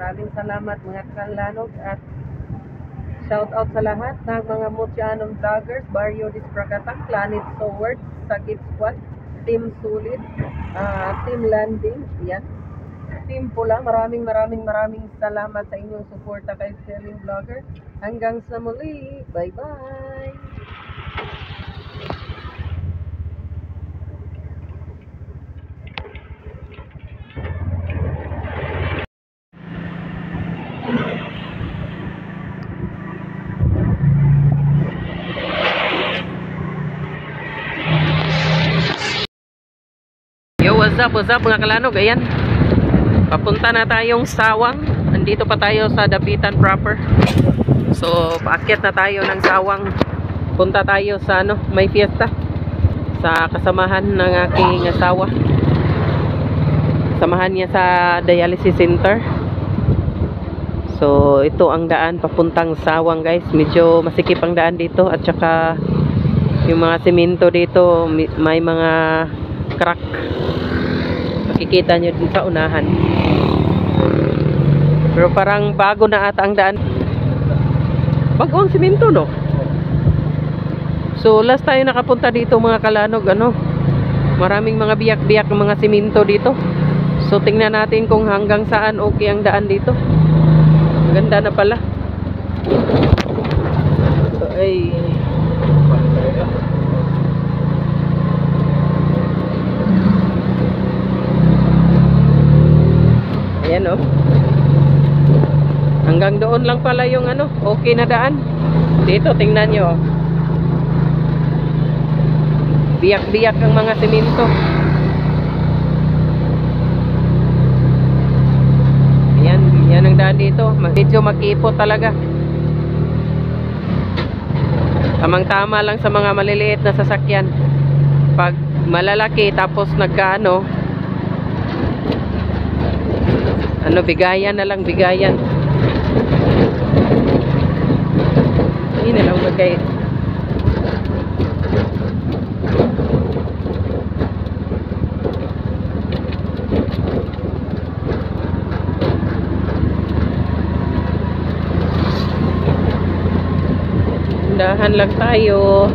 Maraming salamat mga kalanog at shout out sa lahat ng mga Mutyanong vloggers, Barrio Dispragatak, Planet Sword, Sagip Squad, Team Sulit, Team Landing, yan. Team Pula, maraming salamat sa inyong suporta kay Selling Vlogger. Hanggang sa muli, bye-bye! Yo, what's up mga kalanog? Ayan, papunta na tayong Sawang. Nandito pa tayo sa Dapitan proper. So, paakyat na tayo ng Sawang. Punta tayo sa may fiesta sa kasamahan ng aking asawa. Samahan niya sa dialysis center. So, ito ang daan papuntang Sawang, guys. Medyo masikip ang daan dito at saka yung mga semento dito may mga crack. Makikita nyo din sa unahan. Pero parang bago na ata ang daan. Bago ang semento, no? So last tayo nakapunta dito mga kalanog, maraming mga biyak-biyak ng mga semento dito. So tingnan natin kung hanggang saan okay ang daan dito. Ganda na pala. So, ay ayan, hanggang doon lang pala yung okay na daan. Dito tingnan nyo, biyak-biyak ang mga semento. Yan ang daan dito. Medyo mag-ipot talaga. Tamang-tama lang sa mga maliliit na sasakyan. Pag malalaki tapos bigayan na lang, bigayan. Hindi na lang bagay. Dahan lang tayo.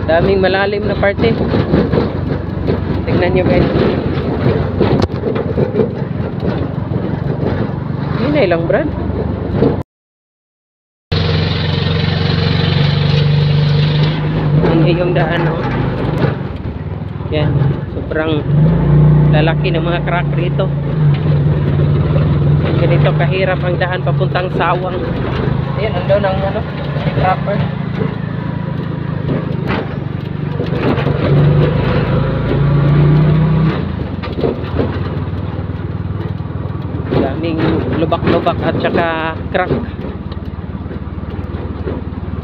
Daming malalim na parte. Tingnan nyo, guys. Hinay lang, Brad. Ang iyong daan, yan. Sobrang lalaki ng mga crack rito. Ganito kahirap ang daan papuntang Sawang. Ayan, andun ang trapper. Daming lubak-lubak at saka crack.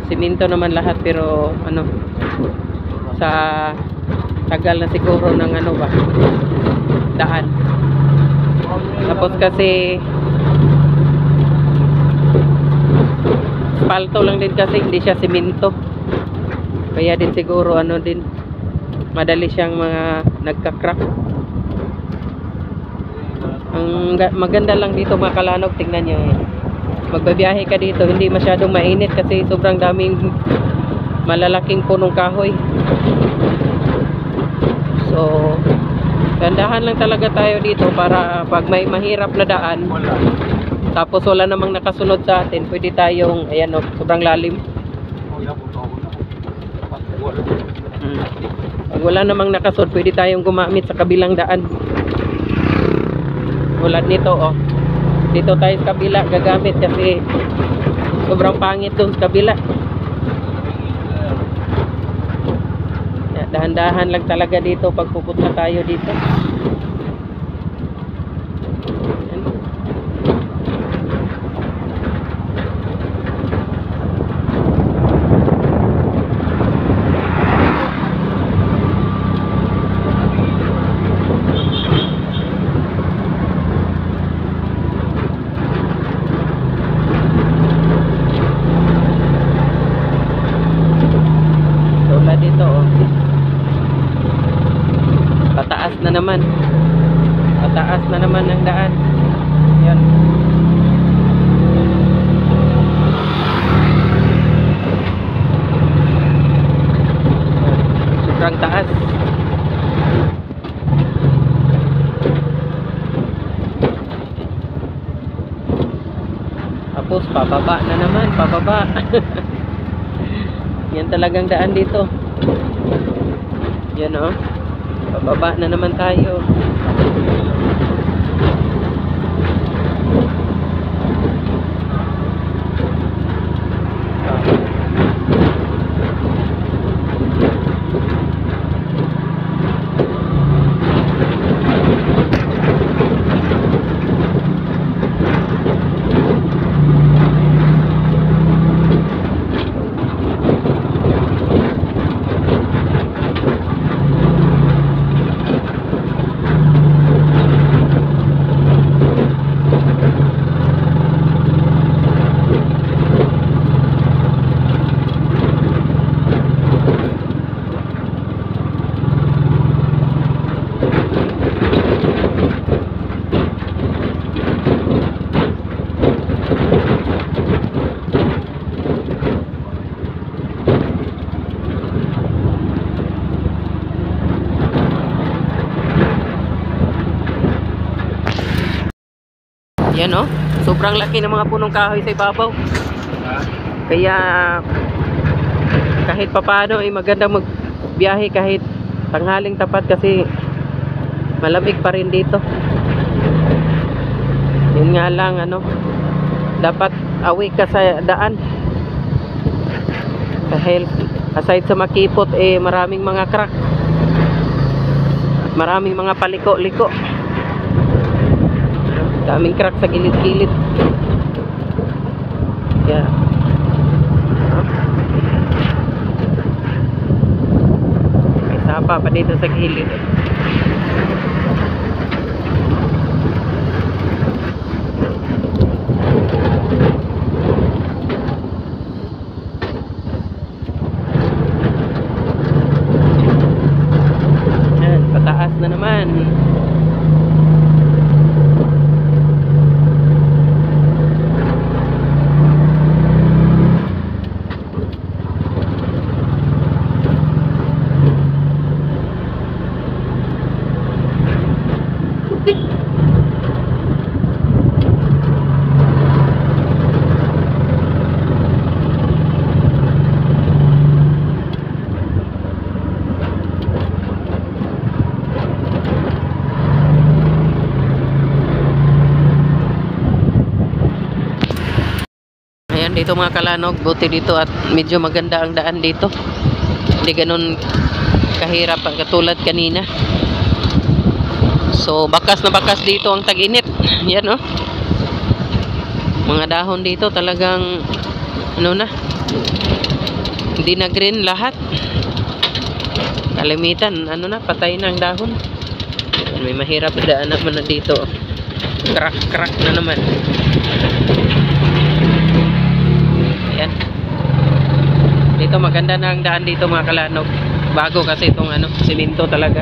Simento naman lahat, pero sa tagal na siguro ng daan. Tapos kasi asfalto lang din, kasi hindi siya simento. Kaya din siguro madali siyang mga nagka-crack. Ang maganda lang dito mga kalanog, tingnan nyo, magbabiyahe ka dito, hindi masyadong mainit kasi sobrang daming malalaking punong kahoy. So gandahan lang talaga tayo dito para pag may mahirap na daan, tapos wala namang nakasunod sa atin, pwede tayong, ayan, sobrang lalim. Pag wala namang nakasunod, pwede tayong gumamit sa kabilang daan. Tulad nito, dito tayo sa kabila gagamit kasi sobrang pangit dun sa kabila. Dahan-dahan lang talaga dito pag pupunta tayo dito. Tulad dito, pataas na naman. Pataas na naman ang daan. Yan. Sobrang taas. Tapos pababa na naman, pababa. Yan talagang daan dito. Yan oh. Pababa na naman tayo. Yan oh, sobrang laki ng mga punong kahoy sa ibabaw. Kaya kahit papano ay magandang magbiyahe kahit tanghaling tapat kasi malamig pa rin dito. Yun nga lang ano, dapat away ka sa daan. Dahil aside sa makipot eh maraming mga crack. Maraming mga paliko-liko. Daming crack sa gilid-gilid. Yeah. May sapa pa dito sa gilid. Yan, pataas na naman. Ayan dito mga kalanog, buti dito at medyo maganda ang daan dito. Hindi ganun kahirap katulad kanina. So bakas na bakas dito ang tag-init. Yan oh. Mga dahon dito talagang ano na, hindi na green lahat. Kalimitan ano na, patay na ang dahon. May mahirap daan naman na dito. Crack na naman. Ayan. Dito maganda na ang daan dito mga kalanog. Bago kasi itong ano, simento talaga.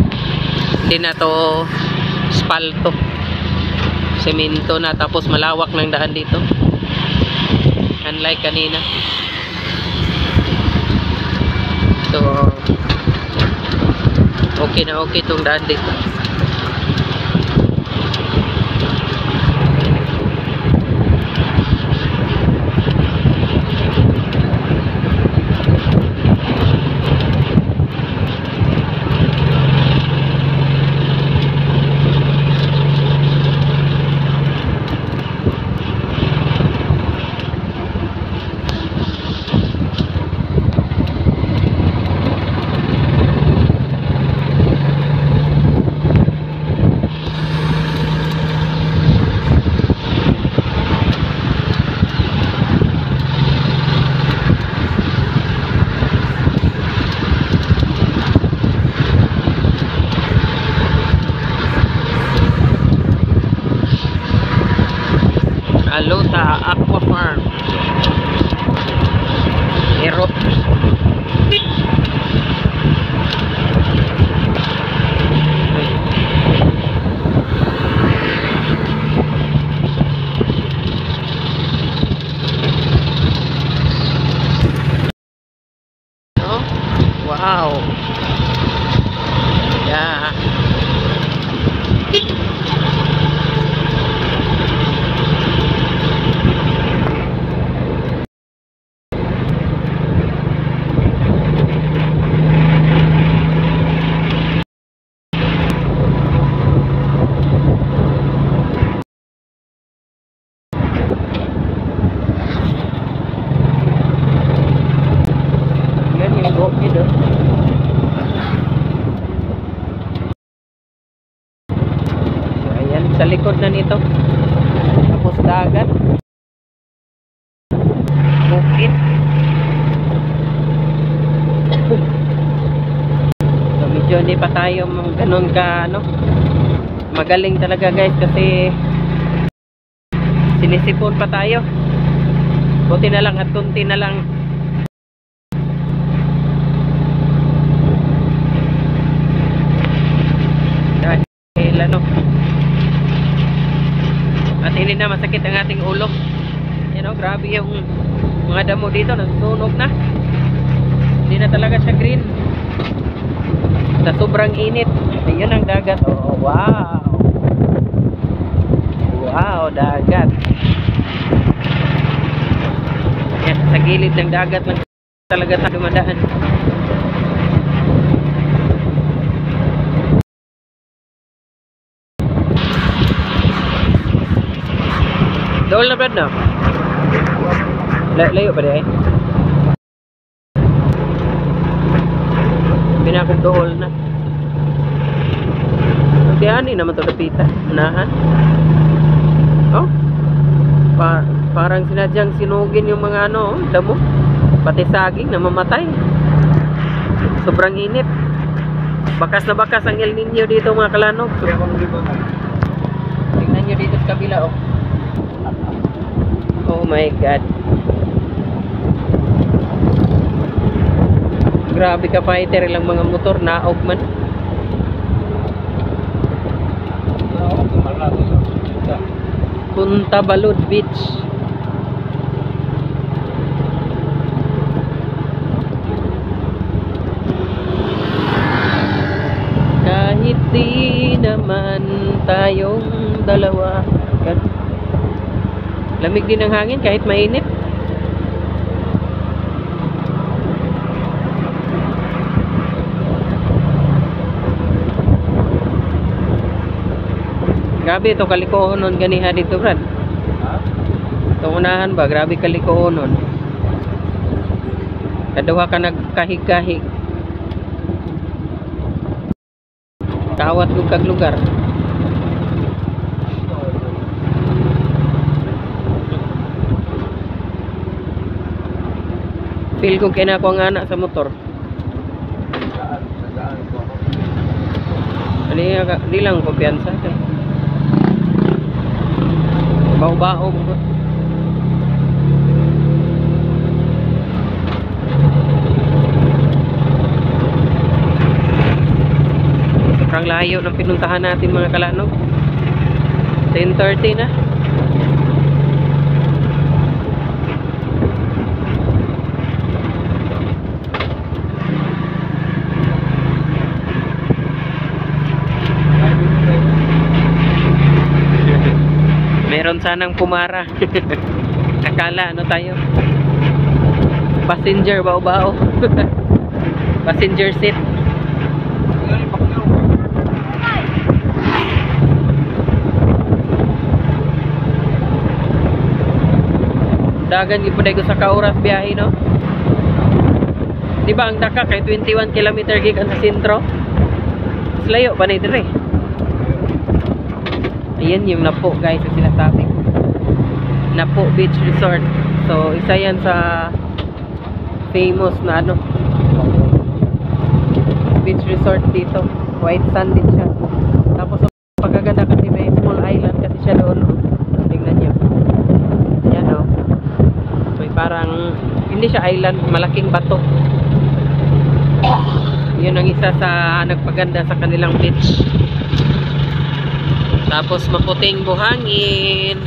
Hindi na to spalto. Simento na tapos malawak ng daan dito. Unlike kanina. So okay na okay itong daan dito. Alota Aqua Farm. Ero. Wow. Yeah. Yan yung bukid oh. So, ayan, sa likod na nito. Tapos dagat. Bukid. So, medyo hindi pa tayo ganun ka, ano, magaling talaga guys kasi sinisipon pa tayo. Buti na lang at kunti na lang. Dahil ano, at hindi na masakit ang ating ulo. You know, grabe yung mga damo dito, nasusunog na. Hindi na talaga siya green. Sa sobrang init. Ayun ang dagat. Oh, wow. Wow, dagat. Yan, sa gilid ng dagat lang talaga tayo dumadaan. Dool na Brad, no? Layo pa di ay? Binakong dool na. Hindi naman ito napita. Unahan. Oh? Parang sinadyang sinugin yung mga ano, damo. Pati saging na mamatay. Sobrang init. Bakas na bakas ang El Nino dito mga kalanog. Tingnan nyo dito sa kabila oh. Oh my God. Grabe ka fighter lang mga motor naog man. Punta Balud Beach. Kahit di naman tayong dalawa. Lamig din ang hangin kahit mainit. Grabe ito kalikohonon ganiha dito Brad. Itong unahan ba, grabe kalikohonon. Kadawa ka nagkahig-kahig. Kawat kong kag lugar. Feel ko kina ko ang anak sa motor. Di lang kumpiyansa. Bao-bao mo. Sobrang layo ng pinuntahan natin mga kalanog. 10:30 na. Meron sanang pumara. Akala ano tayo? Passenger bao-bao. Passenger seat. Dagan gyud ko sa kauras biyahe no. Di ba ang Daka kay 21 km gig ang sa sentro? Mas layo pa na dire. Ayan yung Napo guys yung sinasabi ko. Napo Beach Resort. So isa yan sa famous na ano beach resort dito. White sand din siya. Tapos pagkaganda kasi may small island kasi siya doon. Tingnan nyo. Yan o. May parang hindi siya island, malaking bato. Yun ang isa sa nagpaganda sa kanilang beach. Tapos maputing buhangin.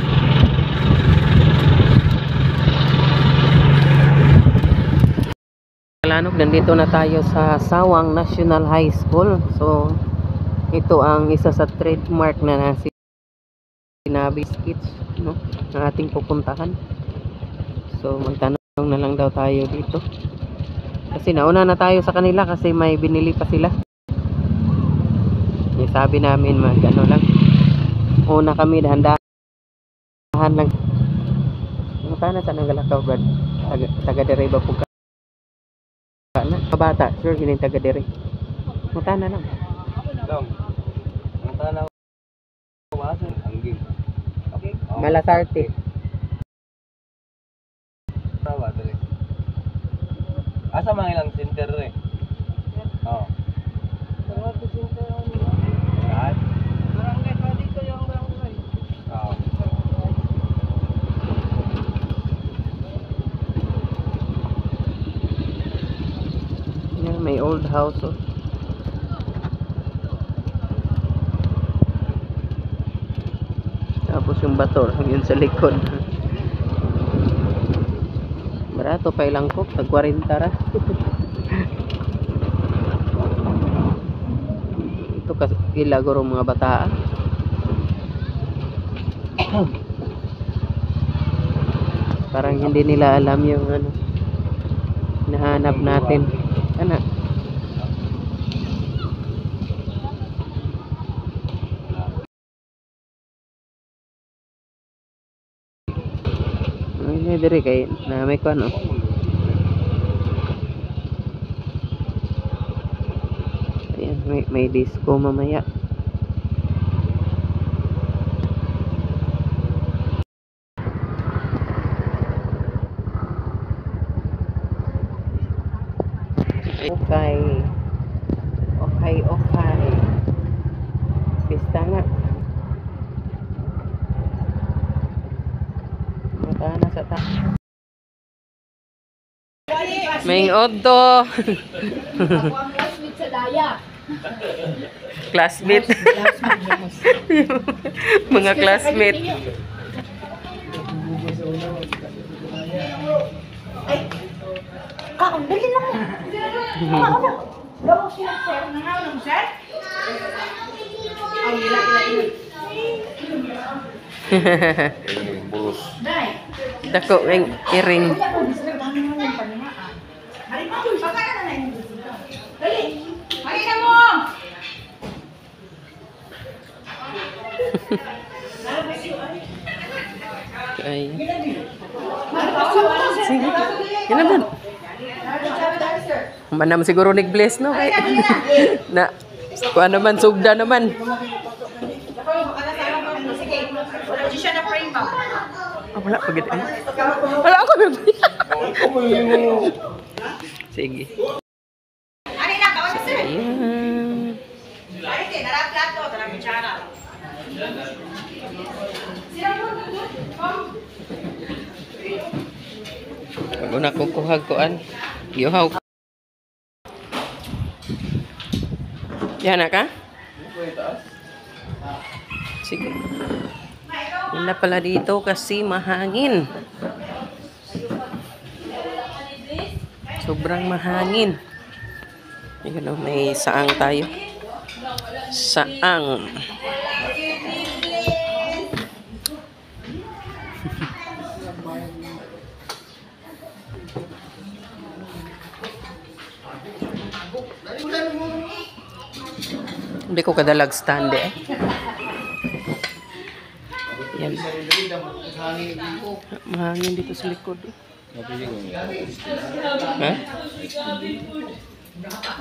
Kalanog, nandito na tayo sa Sawang National High School. So, ito ang isa sa trademark na sinabi skits, no, na ating pupuntahan. So, magtanong na lang daw tayo dito. Kasi nauna na tayo sa kanila kasi may binili pa sila. Sabi namin ano lang. Una kami, dahan-dahan lang. Mutana sa Nangalakaw, Brad. Taga-dere ba po ka? Kabata, sure, gining taga-dere. Mutana lang. Mutana wasan angging. Malasarte. Tawa dere. Asa man ilang center re? Oh. Lahat. Barangay pa dito yung barangay. Oh. Yan, may old house, oh. Tapos yung bato yun sa likod. Barato pa ilang cook, tag 40 ra. Ito kasi ilagoro mga bata. Parang hindi nila alam yung ano nahanap natin. Ano? Ay, dire kay na may kuan, oh. Ayan, may disco mamaya. Okay. Pista nga. Mata na sa ta. May oddo. Classmate sa daya. Classmate. Mga classmate. Kakang, dali lang mo. Gawang siya, sir. Nangaw sir? Ang ila. Burus. Day. Dako ng iring. Hari pa, baka na na yung dali. Hari na mo! Ay. Sige. Yan naman. Manam siguro nag-bless, no? Kay na kuha naman, sugda naman. Wala pa gid. Wala ako. Sige. Hari na, kawan sir. Ayan. Hari din, naraplat to, tanang kutsara. Bago na kukuhag kuan. Giuhaw. Yan na ka? Sige. Wala pala dito kasi mahangin. Sobrang mahangin. Ayun, oh, may saang tayo. Saang. Hindi ko kadalag stand, eh. Yan. Mahangin dito sa likod, eh. Ha?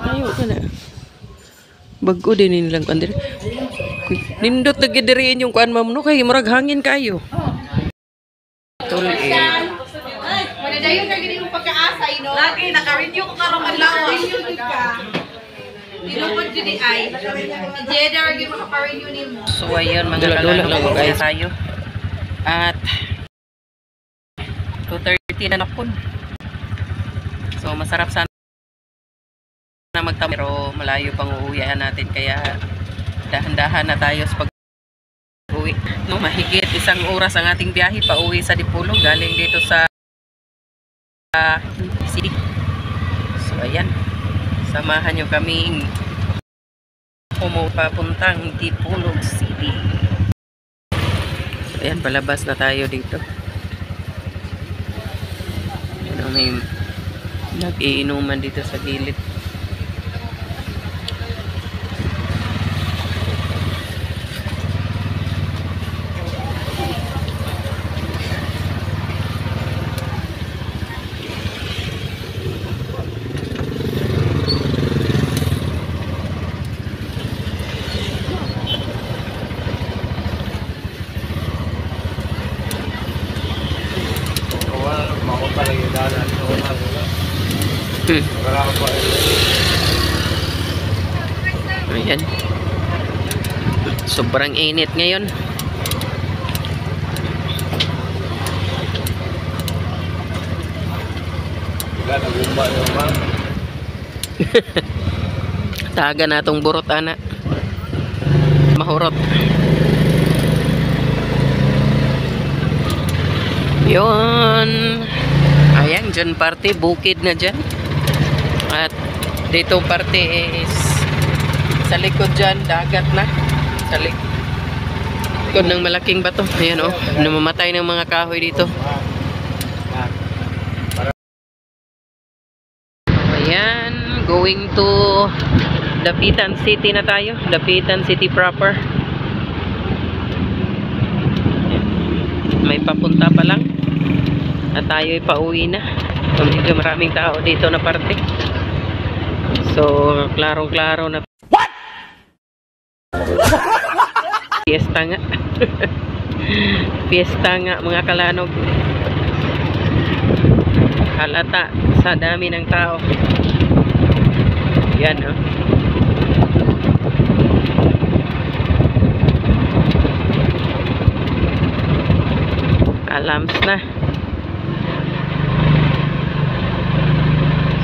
Ayaw ka na. Bago din nilang kuan diri. Nindot na gidiriin yung kuan ma'am, no, kay murag hangin kayo. Tuloy, eh. Wala dayon kay gini mong pagkaasa, no? Lagi naka-renew ko karong adlaw. Renew gid ka. Tinupod jud di ay. Jeda ra gyud maka-renew nimo. So ayun mga kalalong guys tayo. At 2:30 na nakon. So masarap sana na magtamo pero malayo pang uuwian natin kaya dahan-dahan na tayo sa pag-uwi. No, mahigit 1 oras ang ating biyahe pa uwi sa Dipolog galing dito sa city. So Ayan. Samahan nyo kaming papuntang Dipolog City. So, ayan, palabas na tayo dito. Ayan, may nag-iinuman dito sa gilid. Ayan. Sobrang init ngayon. Taga na itong burot, anak. Mahurot. Yun. Ayan, dyan parte, bukid na dyan. At dito parte is sa likod dyan, dagat na. Sa likod ng malaking bato. Ayan, oh, namamatay ng mga kahoy dito. Ayan, going to Dapitan City na tayo. Dapitan City proper. May papunta pa lang. At tayo ay pauwi na. So, medyo maraming tao dito na parte. So, klarong-klaro na. What? Fiesta nga. Fiesta nga, mga kalanog. Halata sa dami ng tao. Yan, oh. Alams na.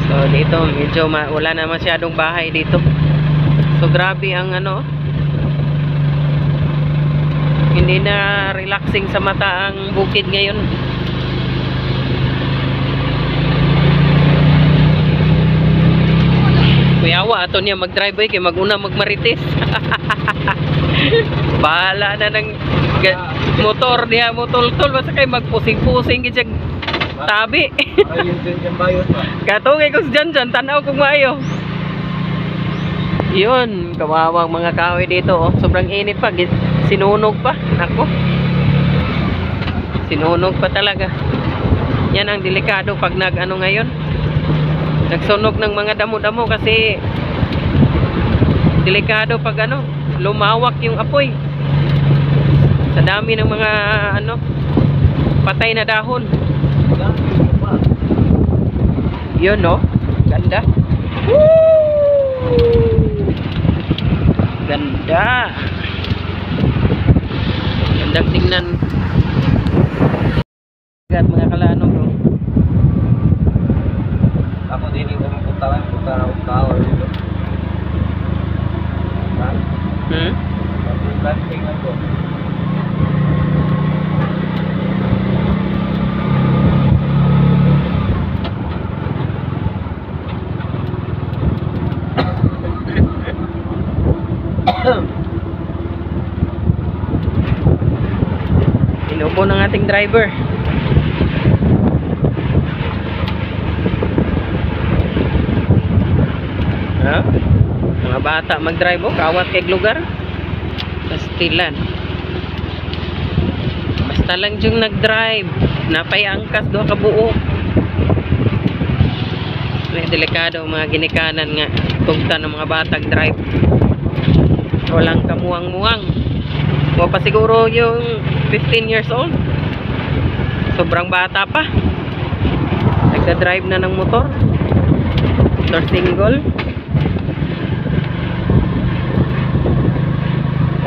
So dito medyo wala na masyadong bahay dito. So grabe ang ano, hindi na relaxing sa mata ang bukid ngayon. Kuyawa ato niya mag-drive kay maguna magmarites. Bahala na ng motor niya, motol-tol basta kay magpusing-pusing gid tabi. Ayun din yung bayot pa. Katungay ko dyan, tanaw kong maayo. Yun, kawawang mga kahoy dito, oh. Sobrang init pa, sinunog pa. Nako, sinunog pa talaga. Yan ang delikado pag nag-ano ngayon, nagsunog ng mga damo-damo kasi delikado pag ano, lumawak yung apoy sa dami ng mga ano, patay na dahon. Yun, no? Ganda. Woo! Ganda. Gandang tingnan. Gat mga kalanog, no? Ako din yung pumunta lang, punta na akong tao dito. Hmm? Planting ako. Inubo ng ating driver. Ha? Mga bata mag-drive, oh, kawat kay lugar. Pastilan. Basta lang yung nag-drive, napay angkas doon kabuo. May delikado mga ginikanan nga tugta ng mga batang drive. Walang kamuang-muang. O pa siguro yung 15 years old. Sobrang bata pa. Nagda-drive na ng motor. Motor single.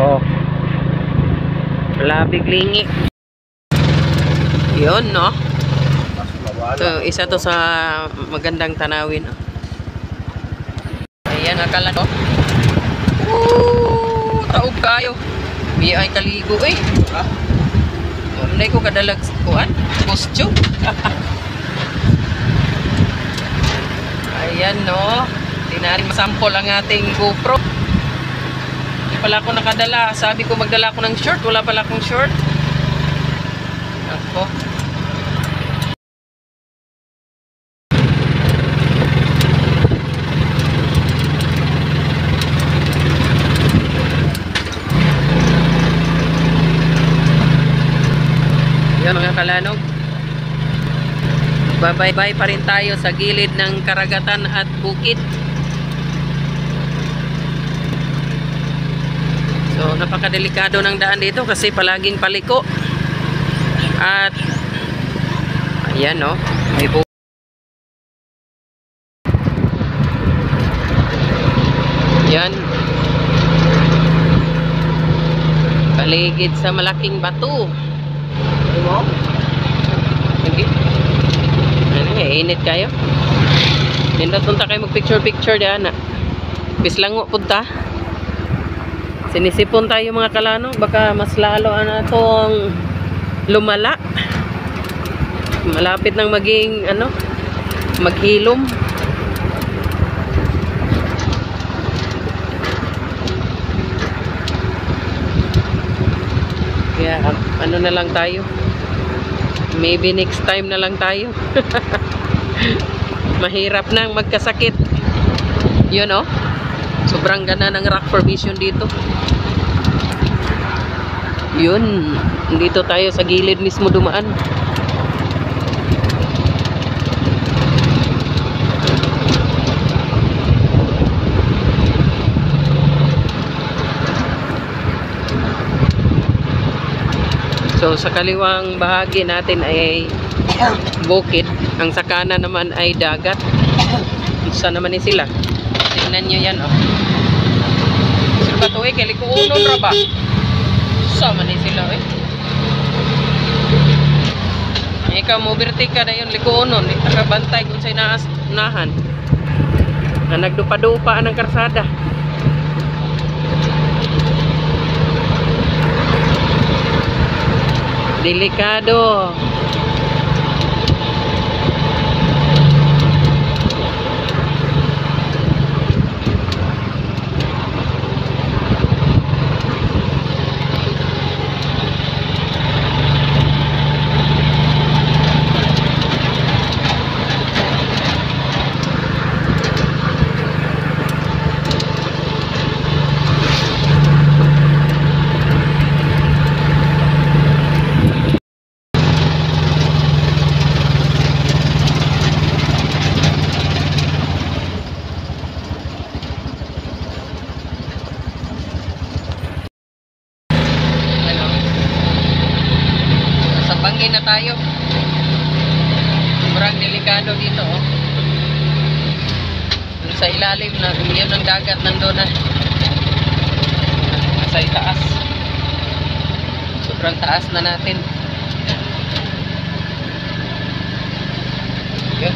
Oh. Labig lingi. Yun, no? So, isa to sa magandang tanawin. Oh. Ayan, akala to. Taog kayo. May ay kaligo eh. Ha? Hindi ko kadalag kuan. Costume. Ayan. Ayan, no. Tinaring masample ang ating GoPro. Hindi pala ako nakadala. Sabi ko magdala ako ng short. Wala pala akong short. Ako. Yan mga kalanog. Bye-bye pa rin tayo sa gilid ng karagatan at bukid. So napakadelikado ng daan dito kasi palaging paliko. At ayan, no, may yan, paligid sa malaking bato. Diba? Okay. Ano, init kayo? Nindot punta kayo mag picture diyan na. Bislango punta. Sinisipon tayo mga kalano, baka mas lalo na itong lumala. Malapit nang maging ano, maghilom. Kaya ano na lang tayo. Maybe next time na lang tayo. Mahirap nang magkasakit. Yun, oh. Sobrang ganda ng rock formation dito. Yun. Dito tayo sa gilid mismo dumaan. So sa kaliwang bahagi natin ay bukid, ang sa kanan naman ay dagat. Isa naman ni sila. Tingnan nyo yan, oh. Sila ba ito eh? Kalikuunon ra ba? Sama ni sila eh. Ikaw mo birti ka na yun likuunon. Ito ka bantay kung sa'y nahan na nagdupa-dupaan ng karsada. Delikado. Bangin na tayo. Sobrang delikado dito, oh. Sa ilalim na yun ng dagat nandoon na. Sa itaas. Sobrang taas na natin. Yun.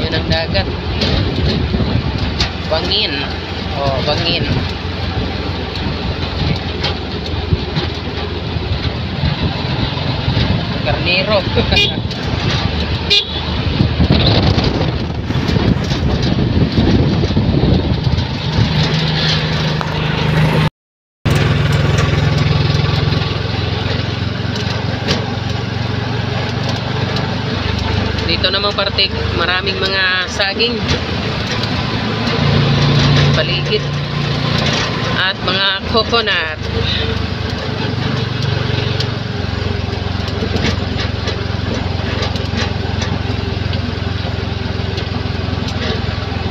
Yun ang dagat. Bangin. Oh, bangin. Karnero. Dito namang parte, maraming mga saging. Paligid at mga coconut.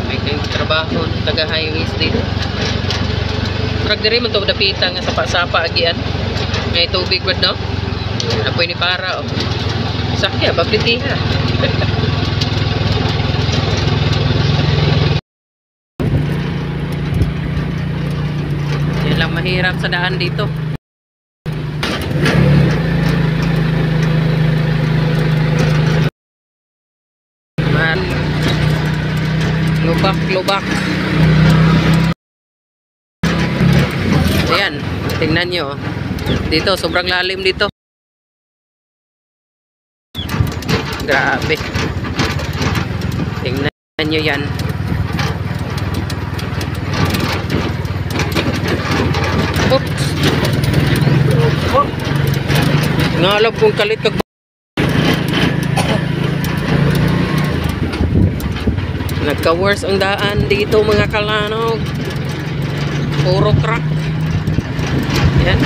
May kayong trabaho taga highways dito. Prag diri man to dapita nga sapa-sapa agian. May tubig wad no? Apoy ni para oh. Sakya baglitiha. Lang mahirap sa daan dito. Man, lubak. Ayan, tingnan nyo. Dito, sobrang lalim dito. Grabe. Tingnan nyo yan. Oops. Ngalap kong kalit kag nagka-worse ang daan dito mga kalanog. Puro truck. Yan.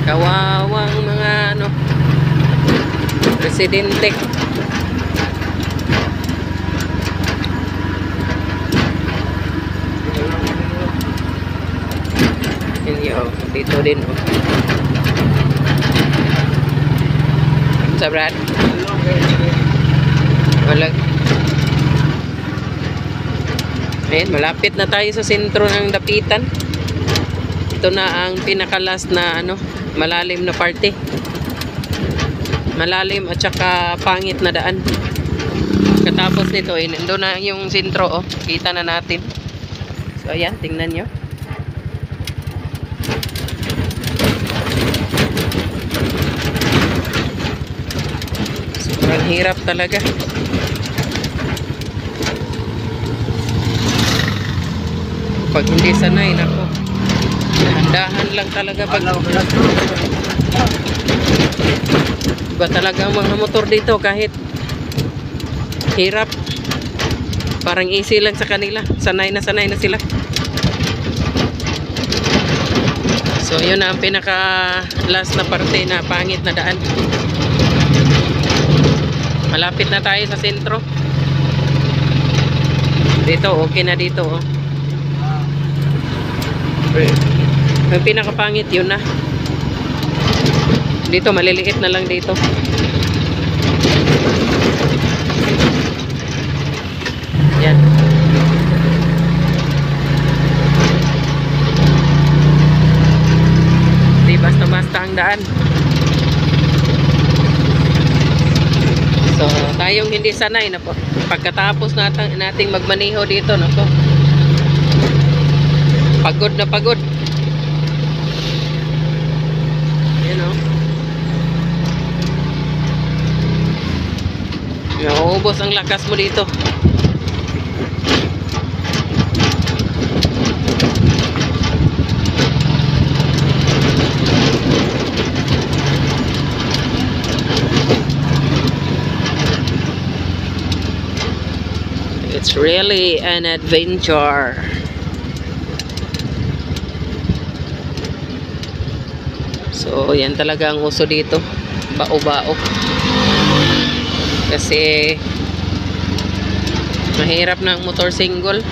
Kawawang mga ano residente. Yan, dito din oh. Sa Brad? Wala. Ayan, malapit na tayo sa sentro ng Dapitan. Ito na ang pinakalas na ano, malalim na parte. Malalim at saka pangit na daan. Katapos nito, doon na yung sentro, oh. Kita na natin. So, ayan, tingnan nyo. Sobrang hirap talaga. Pag hindi sanay, nako. Dahan lang talaga pag iba talaga ang mga motor dito kahit hirap. Parang easy lang sa kanila. Sanay na sila. So, yun na ang pinaka last na parte na pangit na daan. Malapit na tayo sa sentro. Dito, okay na dito, oh. Ang pinakapangit yun na. Dito, maliliit na lang dito. Yan. Di basta-basta ang daan. So, tayong hindi sanay na po. Pagkatapos nating magmaneho dito, nako. Pagod na pagod. You know. Nauubos ang lakas mo dito. It's really an adventure. So, yan talaga ang uso dito. Bao-bao. Kasi mahirap na ang motor single.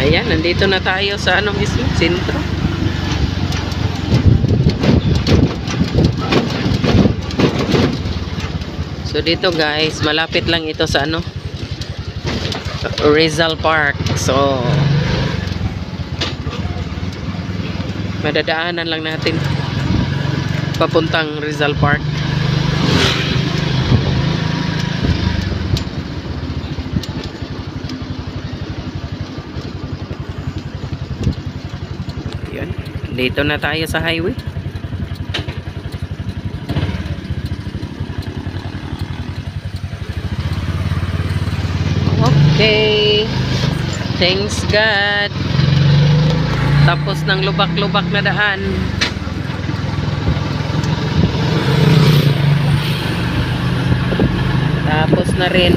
Ayan, nandito na tayo sa ano mismo, sentro. So, dito guys, malapit lang ito sa ano, Rizal Park. So, madadaanan lang natin papuntang Rizal Park. Yun. Dito na tayo sa highway. Okay. Thanks God. Tapos ng lubak-lubak na daan. Tapos na rin.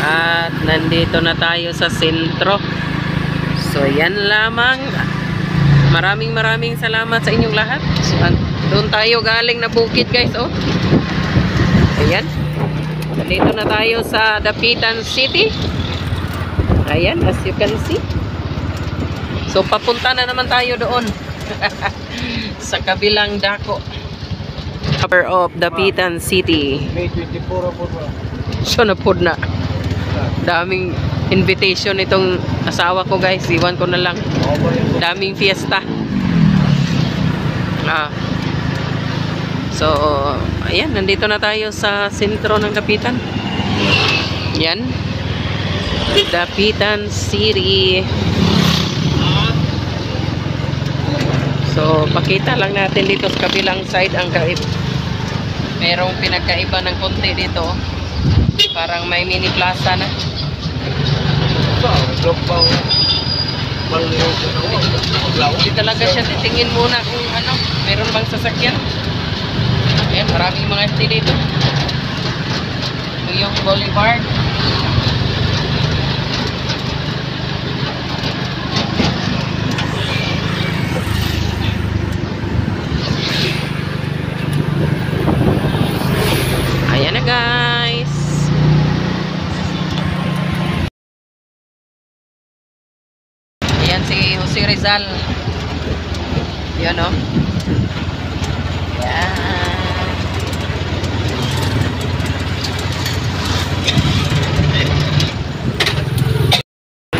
At nandito na tayo sa sentro. So yan lamang. Maraming salamat sa inyong lahat. So, doon tayo galing na bukid guys, oh. Ayan. Nandito na tayo sa Dapitan City. Ayan, as you can see. So, papunta na naman tayo doon. Sa kabilang dako. Cover of Dapitan City. May 24 po ba? So, napod na. Daming invitation itong asawa ko guys. Iwan ko na lang. Daming fiesta. So, ayan, nandito na tayo sa sentro ng Dapitan. Yan. Dapitan City. So, pakita lang natin dito sa kabilang side ang merong pinagkaiba ng konti dito. Parang may mini plaza na. Hindi talaga siya titingin muna kung ano, meron bang sasakyan. Ayan, maraming mga FT dito. Ito yung boulevard. Ayan na guys. Ayan si Jose Rizal. Yan o. Ayan.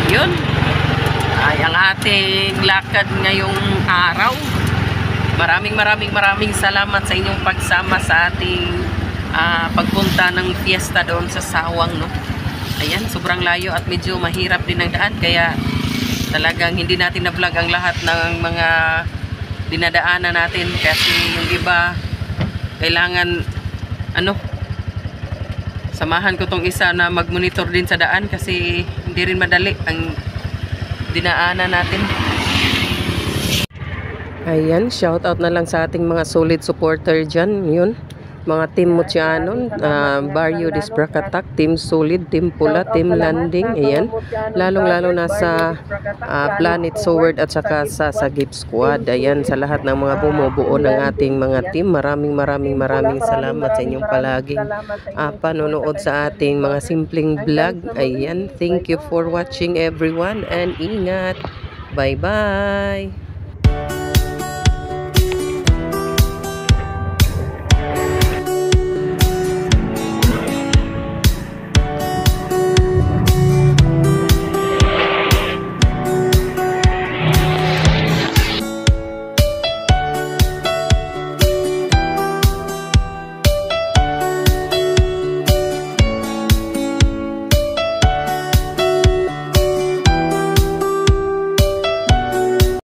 Yun. Ay ang ating lakad ngayong araw. Maraming salamat sa inyong pagsama sa ating pagpunta ng fiesta doon sa Sawang, no? Ayan, sobrang layo at medyo mahirap din ang daan, kaya talagang hindi natin na-vlog ang lahat ng mga dinadaanan natin kasi yung iba kailangan samahan ko tong isa na mag-monitor din sa daan kasi hindi rin madali ang dinaanan natin. Ayan, shout out na lang sa ating mga solid supporter dyan. Yun, mga Team Mutianon, Barrio Dispracatak, Team Solid, Team Pula, Team Landing. Ayan, lalong-lalo na sa Planet Sword at saka sa Sagip Squad. Ayan, sa lahat ng mga bumubuo ng ating mga team, maraming salamat sa inyong palaging panonood sa ating mga simpleng vlog. Ayan, thank you for watching everyone and ingat. Bye-bye!